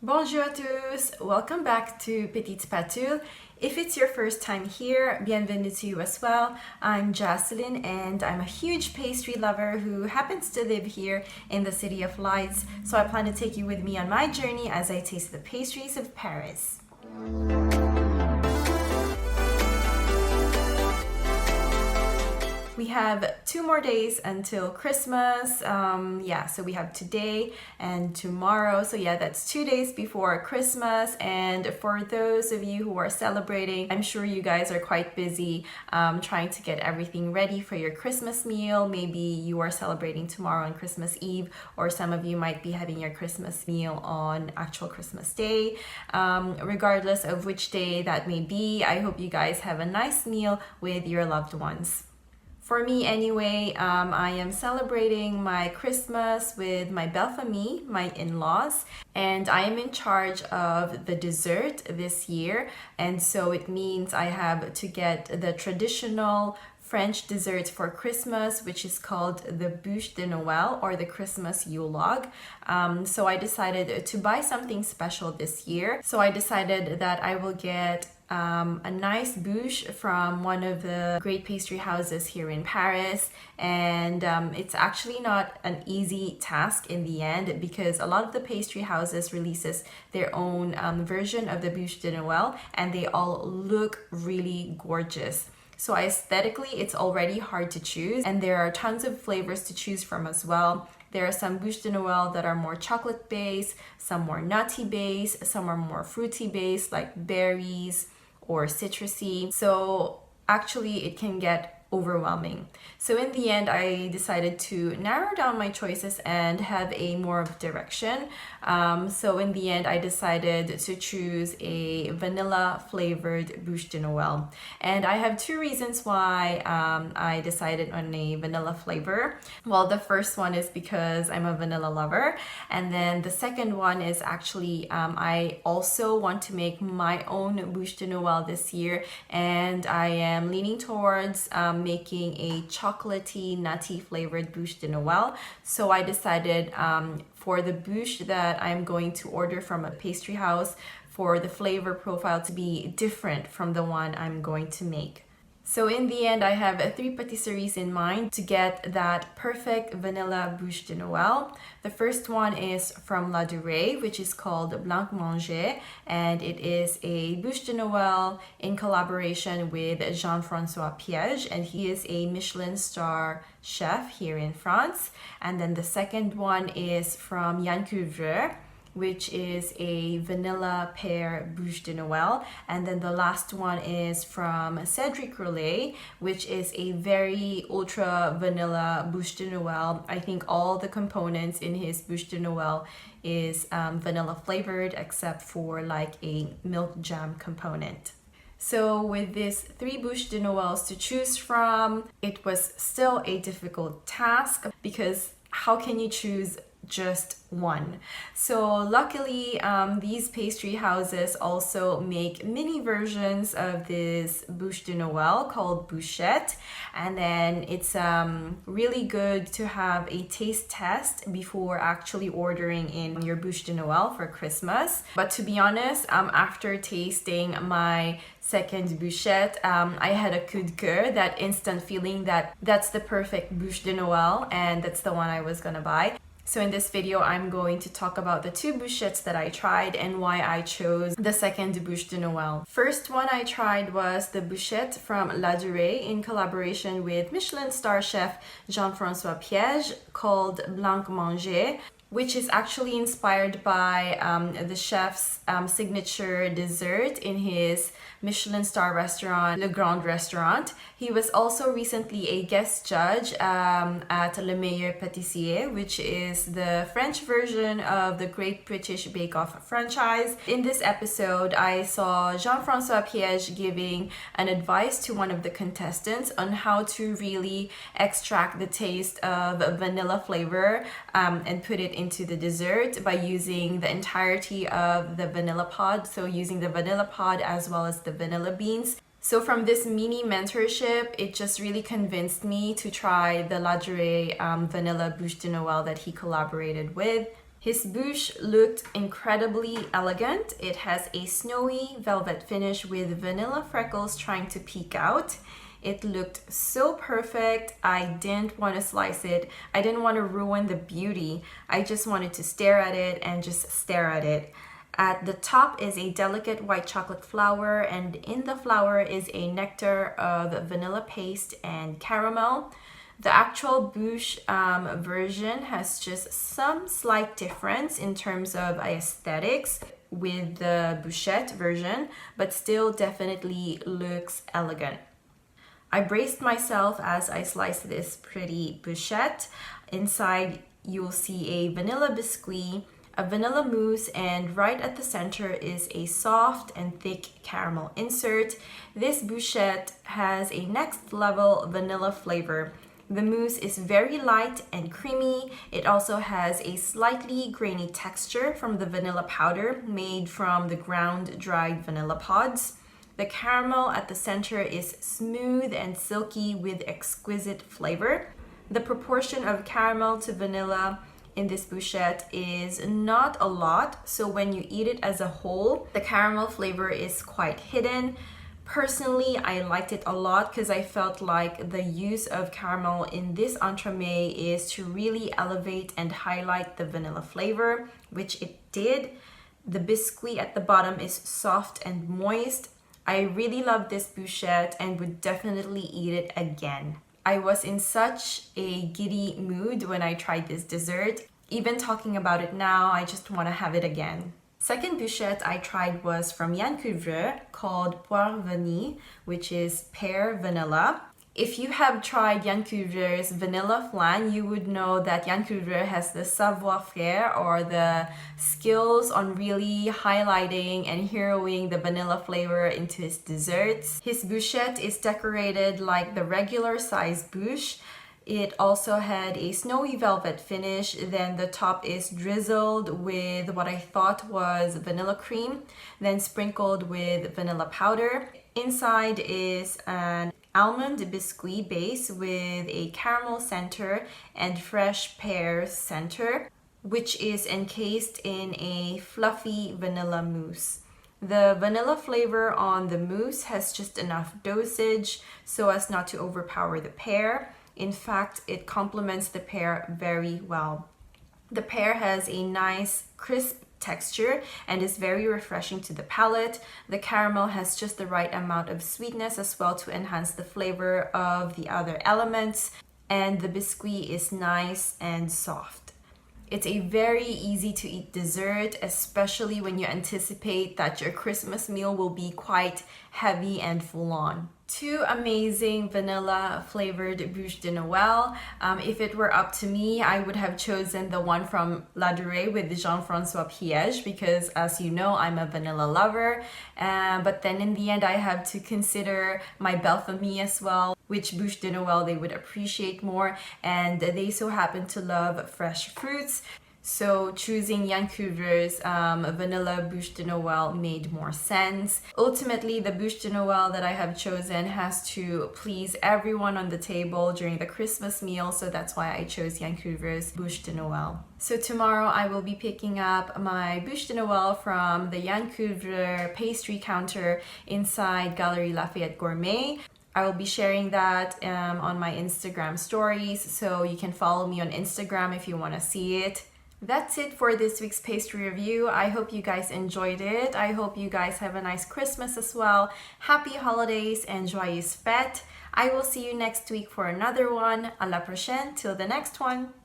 Bonjour à tous! Welcome back to Petite Spatule. If it's your first time here, bienvenue to you as well. I'm Jocelyn and I'm a huge pastry lover who happens to live here in the City of Lights. So I plan to take you with me on my journey as I taste the pastries of Paris. We have 2 more days until Christmas. So we have today and tomorrow. So yeah, that's 2 days before Christmas. And for those of you who are celebrating, I'm sure you guys are quite busy trying to get everything ready for your Christmas meal. Maybe you are celebrating tomorrow on Christmas Eve, or some of you might be having your Christmas meal on actual Christmas Day. Regardless of which day that may be, I hope you guys have a nice meal with your loved ones. For me anyway, I am celebrating my Christmas with my belle famille, my in-laws, and I am in charge of the dessert this year. And so it means I have to get the traditional French dessert for Christmas, which is called the Bûche de Noël, or the Christmas Yule log. So I decided to buy something special this year. So I decided that I will get a nice bûche from one of the great pastry houses here in Paris, and it's actually not an easy task in the end, because a lot of the pastry houses releases their own version of the Bûche de Noël, and they all look really gorgeous. So aesthetically, it's already hard to choose, and there are tons of flavors to choose from as well. There are some Bûche de Noël that are more chocolate based, some more nutty based, some are more fruity based like berries or citrusy. So actually it can get overwhelming. So in the end, I decided to narrow down my choices and have a more of direction. So in the end, I decided to choose a vanilla flavored Bûche de Noël. And I have 2 reasons why I decided on a vanilla flavor. Well, the first one is because I'm a vanilla lover. And then the second one is actually I also want to make my own Bûche de Noël this year. And I am leaning towards making a chocolatey, nutty flavored Bûche de Noël. So I decided for the bûche that I'm going to order from a pastry house, for the flavor profile to be different from the one I'm going to make. So in the end, I have 3 patisseries in mind to get that perfect vanilla Bûche de Noël. The first one is from La Durée, which is called Blanc Manger, and it is a Bûche de Noël in collaboration with Jean-François Piège, and he is a Michelin star chef here in France. And then the second one is from Yann Couvreur, which is a vanilla pear Bûche de Noël. And then the last one is from Cédric Roulet, which is a very ultra vanilla Bûche de Noël. I think all the components in his Bûche de Noël is vanilla flavored, except for like a milk jam component. So with these 3 Bûche de Noëls to choose from, it was still a difficult task, because how can you choose just one? So luckily, these pastry houses also make mini versions of this Bûche de Noël called bûchette, and then it's really good to have a taste test before actually ordering in your Bûche de Noël for Christmas. But to be honest, after tasting my second bûchette, I had a coup de cœur, that instant feeling that that's the perfect Bûche de Noël, and that's the one I was gonna buy. So in this video, I'm going to talk about the 2 bûchettes that I tried and why I chose the second Bûche de Noël. First one I tried was the bûchette from La Durée in collaboration with Michelin star chef Jean-François Piège, called Blanc Manger, which is actually inspired by the chef's signature dessert in his Michelin star restaurant, Le Grand Restaurant. He was also recently a guest judge at Le Meilleur Pâtissier, which is the French version of the Great British Bake Off franchise. In this episode, I saw Jean-François Piège giving an advice to one of the contestants on how to really extract the taste of vanilla flavor and put it into the dessert by using the entirety of the vanilla pod, so using the vanilla pod as well as the vanilla beans. So from this mini mentorship, it just really convinced me to try the La Durée vanilla Bûche de Noël that he collaborated with. His bûche looked incredibly elegant. It has a snowy velvet finish with vanilla freckles trying to peek out. It looked so perfect. I didn't want to slice it. I didn't want to ruin the beauty. I just wanted to stare at it and just stare at it. At the top is a delicate white chocolate flower, and in the flower is a nectar of vanilla paste and caramel. The actual bûche version has just some slight difference in terms of aesthetics with the bûchette version, but still definitely looks elegant. I braced myself as I sliced this pretty bûchette. Inside, you'll see a vanilla biscuit, a vanilla mousse, and right at the center is a soft and thick caramel insert. This bûchette has a next level vanilla flavor. The mousse is very light and creamy. It also has a slightly grainy texture from the vanilla powder made from the ground dried vanilla pods. The caramel at the center is smooth and silky with exquisite flavor. The proportion of caramel to vanilla in this bûchette is not a lot, so when you eat it as a whole, the caramel flavor is quite hidden. Personally, I liked it a lot because I felt like the use of caramel in this entremet is to really elevate and highlight the vanilla flavor, which it did. The biscuit at the bottom is soft and moist. I really love this bûchette and would definitely eat it again. I was in such a giddy mood when I tried this dessert. Even talking about it now, I just want to have it again. Second bûchette I tried was from Yule called Poire Vanille, which is pear vanilla. If you have tried Yule vanilla flan, you would know that Yule has the savoir-faire, or the skills on really highlighting and heroing the vanilla flavor into his desserts. His bûchette is decorated like the regular size bûche. It also had a snowy velvet finish. Then the top is drizzled with what I thought was vanilla cream, then sprinkled with vanilla powder. Inside is an almond biscuit base with a caramel center and fresh pear center, which is encased in a fluffy vanilla mousse. The vanilla flavor on the mousse has just enough dosage so as not to overpower the pear. In fact, it complements the pear very well. The pear has a nice crisp texture and is very refreshing to the palate. The caramel has just the right amount of sweetness as well to enhance the flavor of the other elements. And the biscuit is nice and soft. It's a very easy to eat dessert, especially when you anticipate that your Christmas meal will be quite heavy and full on. Two amazing vanilla flavored Bûche de Noël. If it were up to me, I would have chosen the one from La Durée with Jean-François Piège because, as you know, I'm a vanilla lover. But then in the end, I have to consider my belle famille as well, which Bûche de Noël they would appreciate more, and they so happen to love fresh fruits. So choosing Yule vanilla Bûche de Noël made more sense. Ultimately, the Bûche de Noël that I have chosen has to please everyone on the table during the Christmas meal, so that's why I chose Yule Bûche de Noël. So tomorrow I will be picking up my Bûche de Noël from the Yule pastry counter inside Galerie Lafayette Gourmet. I will be sharing that on my Instagram stories, so you can follow me on Instagram if you want to see it. That's it for this week's pastry review. I hope you guys enjoyed it. I hope you guys have a nice Christmas as well. Happy holidays and joyeux fêtes. I will see you next week for another one. À la prochaine. Till the next one.